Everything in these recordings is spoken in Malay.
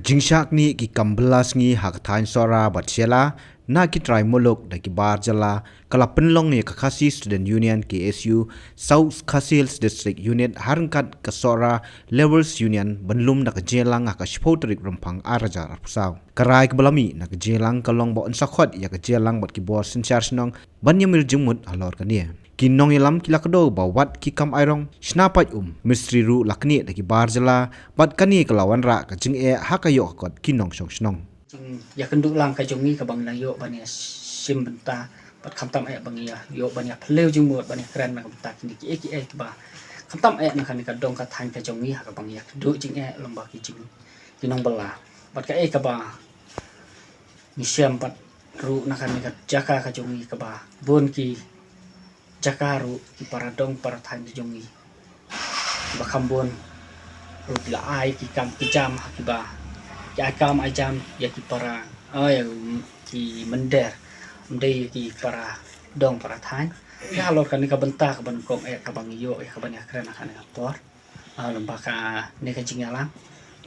Kajingshak ni ki kambelas ngi hak thain sora batshela na ki try molok da ki bar jala kala penlong ni kakasi student union KSU South Khasi District Unit harangkat kasora levels union benlum na kajelang ka shpotrik rampang araja arpusaw karai kebalami na kajelang kalong bo ansakot ya kajelang bot ki bor sin charge nong banyamil jumut alor kania kinong ilam kilakdo bawat ki kam airong snapat mistri ru lakni da ki bar jala bat kani kelawan ra ka jing hakayo kot kinong song snong ya kenduk lang ka jongi ka bang na yo bania sim benta bat khamtam bang ya yo bania pleu jumut bania kran na benta kini ki ba khamtam na kan ka dong ka than ka jongi ha ka bang ya kenduk jing lomba ki jing kinong bela bat ka ka ba ni siam bat ru na kan ka jaka ka jongi ka ba bon ki jakaru ki para dong para than ki jongi ba khambon ru la ai ki kam ki jam ha ki ba ya kam ajam ya ki para ya ki mender mendai ki para dong para than ya lor kan ka benta ka ban kom ka bang yo ka ban ya kran kan ka por lomba ka ne ka jingala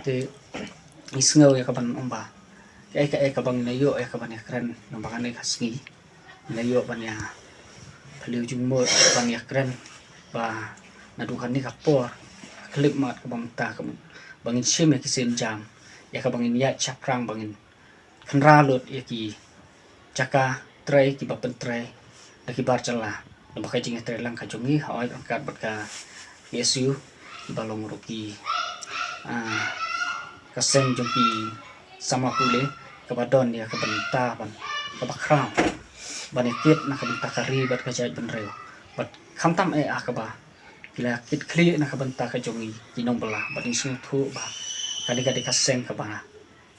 te isngau ya ka ban omba ka bang na yo ka ban ya kran lomba ka ne ka sngi na yo ban ya Peliu jumbo bang ya keren ba nadukan ni kapor klip mat ka bangta ka bangin sim ya kisin jam ya ka bangin ya chakrang bangin kenralut ya ki jaka tray ki bapen tray lagi bar cala lomba ka jinga tray lang ka jongi hawai angkat bat ka yesu balong ruki kaseng jongki sama pule ka badon ya ka banta ban ka bakrang banikit na kabenta kari bat kajay benreo bat khamtam ka ba kila kit kli na kabenta ka jongi kinong bela bat isung thu ba kadi kaseng ka ba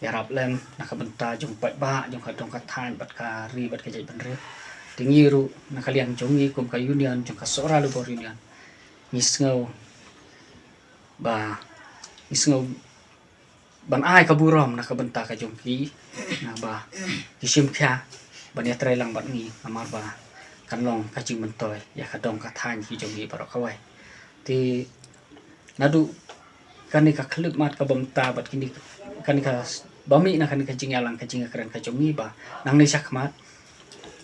yarap lem na kabenta jong pat ba jong ka dong ka than bat kari bat kajay benreo tingiru na kalian jongi kum ka union jong ka sora lu bor union misngau ban ai ka burom na kabenta ka jongki na ba kisim kya bania tray lang bat ni amar ba kanlong kacing mentoy ya kadong ka than ki jongi barok kawai ti nadu kani ka klip mat ka bamta bat kini kani ka bami na kani ka jingalang ka jinga keren ka jongi ba nang ni sakmat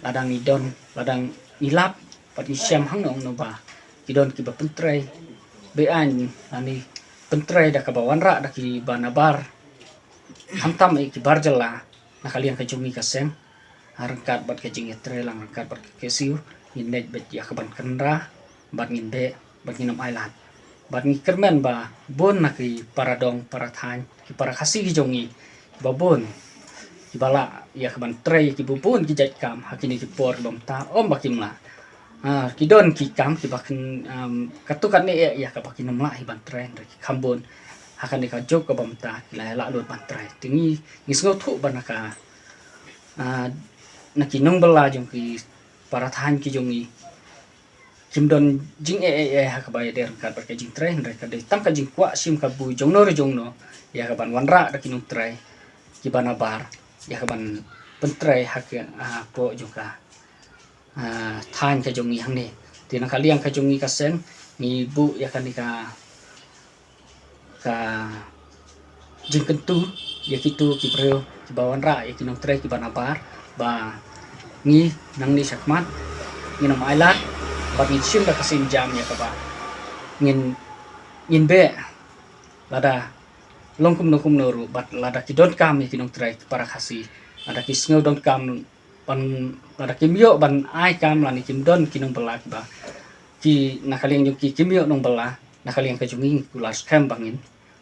ladang ni don ladang ilap bat ni syam hang nong no ba kidon ki ba pentray be an ani pentray da ka bawan ra da ki banabar hantam ki barjala na kalian ka jongi ka seng harangkat bat kajing lang harangkat bat kesiu indet bet ya kaban kendra bat nginde bat nginam ailat bat ngikermen ba bon naki para dong para than ki para kasih ki jongi ba bon ki bala ya kaban tray ki bubun ki jat kam hakini ki por bom ta om bakim la ki don ki kam ki bakin katukan ni ya ka bakin la hi ban tray ki kambon hakan ka jok ka bom ta ki la lut ban tray tingi ngisngo thu banaka nakinong bela jong ki para than ki jongi kimdon jing ha ka bay der ka par ka jing tray ndre ka de tam ka jing kwa sim ka bu jong no ya ka ban wanra da kinong tray ki banabar ya ka ban pentray ha ka po jong ka than ka jongi hang ne ti na kaliang ka jongi ka sen ni bu ya kan ni ka jing kentu ya kitu ki preo ki bawan ra ya kinong tray ki banabar ba ngi nang ni sakmat nginam ailat bat ngi sim da kasin jam ya ka ba ngin be lada longkum nokum noru bat lada ki don kam ki nong tray para khasi ada ki sngo don kam ban lada kimyo ban ai kam lani kim don ki nong bela ba ki nakaliang yung ki kimyo nong bela nakaliang ka junging kulas kam bangin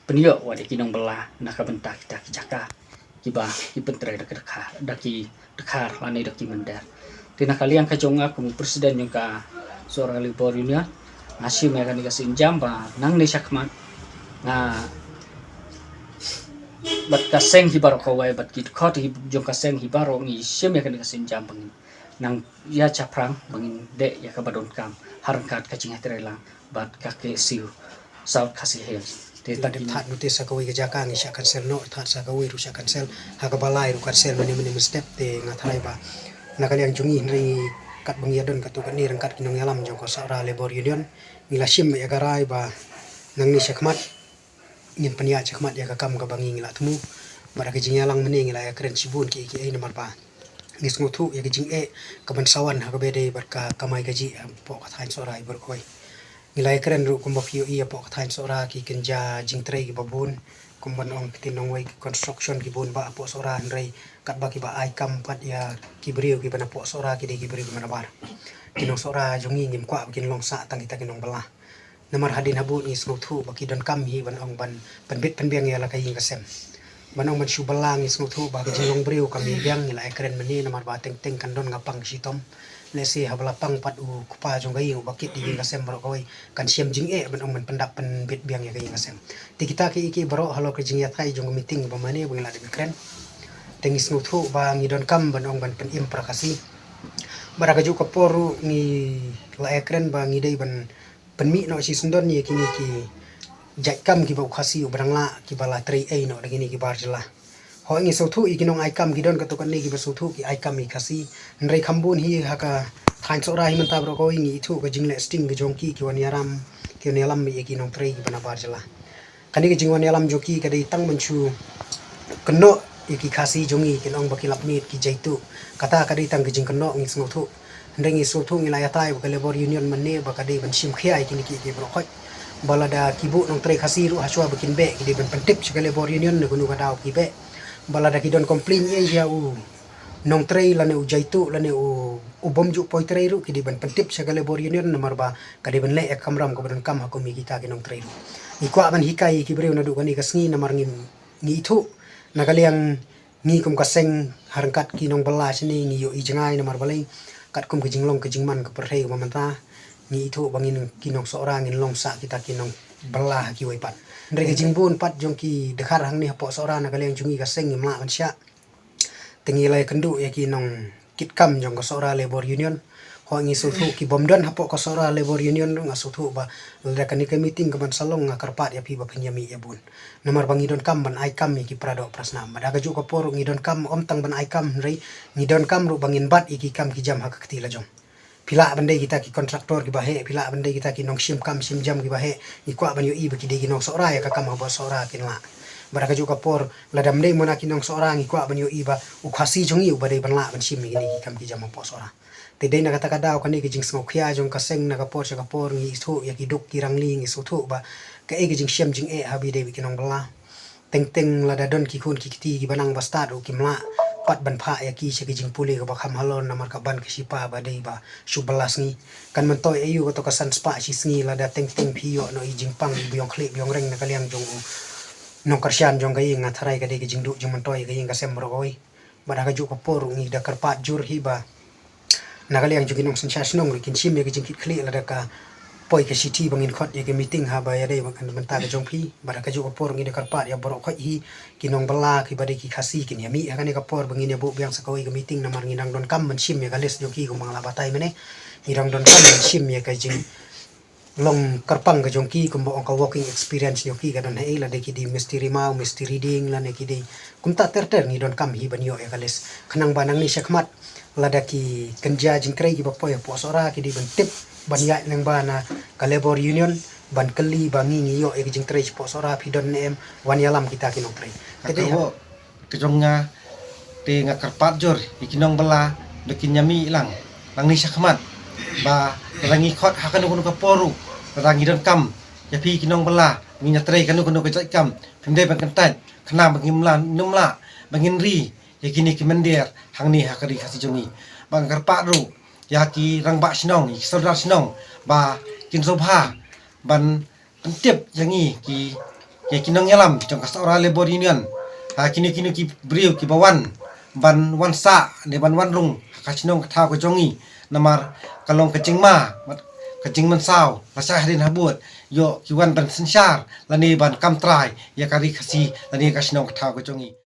penyo wade ki nong bela nakabenta kita ki jaka kiba ki pentray da ki dekar lani da ki mender tina kalian ka jonga kum presiden yung ka sora libor union nasim ya kan dikasih jamba nang ni sakmat na bat kaseng hibaro kawai bat ki khot hi jong kaseng hibaro ngi sim ya kan dikasih jambang nang ya caprang bangin de ya ka badon kam harangkat ka jinga trela bat ka ke siu South Khasi Hills Ladem that notice sa kawi kajaka ngi sya cancel no that sa kawi ru sya cancel ha ka balai ru cancel mani step te ngathai ba nakaliang jungi ri kat bangiadon katu kan ni rangkat kinong yalam jong ko sara labor union ngila sim ya garai ba nang ni syakmat ngin pania syakmat ya ka kam ka bangi ngila temu bara ke jing yalang mening la ya keren sibun ki namar ba ngis ngutu ya ke jing kaban sawan ha bede barka kamai gaji po ka thain sora i berkoi ngilai keren ru kumbak yo iya po ka thain sora ki kenja jing trei ki babun kumban ong tinong wai construction ki bun ba po sora nrei kat ba ki ba ai kam pat ya ki brio ki bana po sora ki de ki brio ki mana bar kinong sora jongi ngim kwa kin long sa tang kita kinong bala namar hadin habu ni snutu baki don kam hi ban ong ban penbit penbiang ya la kai kasem ban ong ban shu balang ni snutu ba ki jong brio kami biang ni la ekren meni namar ba teng teng kan don ngapang sitom lesi habala pang pat u kupa jong kai u bakit di kasem bro koi kan siam jing ban ong ban pendap penbit biang ya kai kasem ti kita ki iki bro halo ke jing ya thai jong meeting ba mani bu la de kren teng snutu ba ngi don kam ban ong ban pen im prakasi baraka ju kaporu ni la ekren ba ngi dei ban penmi no si sundon ni kini ki jakam ki bau khasi ubrang la ki bala trei ei no dagini ki bar jela ho ngi sothu i kinong ai kam gidon ka to kan ni ki basothu ki ai kam i khasi nrei khambun hi haka thain sora hi manta bro ko ngi thu ka jingle sting ki jongki ki wan yaram ki ne lam mi ki nong trei ki bana bar jela kani ki jingwan yalam joki ka dei tang manchu keno ki khasi jongi kinong bakilap ni ki jaitu kata ka dei tang ki jing keno ngi sothu ndengi sothu ngi la yatai ba labor union manne ba kadai ban sim khiai kini ki bro khoi balada kibu nong tre khasi ru haswa bikin be ki ban pentip si labor union ne gunu kadau ki be balada ki don complain ye ya u nong tre la ne u jaitu la ne u bom ju poi tre ru ki ban pentip si labor union nomor ba kadai ban le ek kamram ko ban kam hakumi kita ki nong tre ru ikwa ban hikai ki breu na du kani kasngi namar ngin ngi thu nagaliang ngi kum kaseng harangkat ki nong bala sini ngi yo i jangai nomor balai kat kum kejing long kejing man ke perhei mamanta ni itu bangin kinong seorang in long sa kita kinong belah ki wai pat ndre kejing bun pat jong ki dekhar hang ni hapo seorang na kaleng jungi ka seng imla mansya tengi lai kendu ya kinong kit kam jong ka seorang labor union ho ngi suthu ki bomdon hapo ka seorang labor union nga suthu ba lda kan ke meeting ka ban salong nga karpat ya pi ba penyami ya bun nomor bangi don kam ban ai kam ki prado prasna madaga ju ka por ngi don kam om tang ban ai kam rei ngi don kam ru bangin bat iki kam ki jam hak kti la jong pila bandai kita ki kontraktor ki bahe pila bandai kita ki nong sim kam sim jam ki bahe ikwa ban yo i ba ki de ki nong sora ya ka kam ba sora kin la badaga ju ka por ladam dei mona ki nong sora ikwa ban yo i ba u khasi jong i u ba dei ban la ban sim ni ki kam ki jam po sora tidai na kata kadau kan ni kijing sngokya jong kaseng na kapor sa kapor ngi thu ya kiduk kirangli ngi suthu ba ka e kijing siam jing habi de bikinong bala teng teng la dadon ki khun ki kiti ki banang bastad o kimla pat ban pha ya ki sa kijing puli ka bakham halon na marka ban kisipa ba dei ba subalas ngi kan mentoy ayu ko to kasan spa si sngi la da teng teng phiyo no i jing pang biong khle biong reng na kaliang jong nong karsyan jong kai nga tharai ka de kijing du jong mentoy ka ing ka sem roi ba ka ju kapor ngi da karpat jur hi ba nakaliang jukin nong sensia snong rikin sim ya kijing kli la ka poi ke city bangin khot ya ke meeting ha ba ya dei bang menta ka jongpi bara ka ju por ngi de karpat ya borok khot hi kinong bala ki bade ki khasi kin ya mi ha kan ka por bangin ya bu biang sakoi ke meeting namar ngi nang don kam ban sim ya ka les joki ko mangla batai mene irang don kam ban sim ya ka jing long karpang ka jongki kumbo ka walking experience joki ka don hei la de ki di misteri mau misteri ding la ne ki di kumta terter ngi don kam hi ban yo ya ka les khanang banang ni sakmat lada ki kenja jingkrei ki bapoy po sora ki di bentip ban ya nang bana ka labor union ban keli bangi ngi yo e ki jingkrei po sora pidon nem wan yalam kita ki nongkrei tede ho kejongnya te nga karpat jor ikinong bala dokin nyami lang ni sakmat ba rangi khot hakan kuno ka poru rangi don kam ya pi kinong bala ngi nyatre kanu kuno ka kam pimde ban kantan khna bangimla numla bangin ri yakini ki mendir hangni hakari khasi jongi bang karpa ru yaki rangba sinong saudara sinong ba kin sobha ban pentip yangi ki yakinong yalam jong kasora labor union kini ki brio ki bawan ban wansa ne ban wanrung kasinong thau ko jongi namar kalong kecingma kecing mensau lasa harin habut yo ki wan ban sensyar lani ban kamtrai yakari khasi lani kasinong thau ko jongi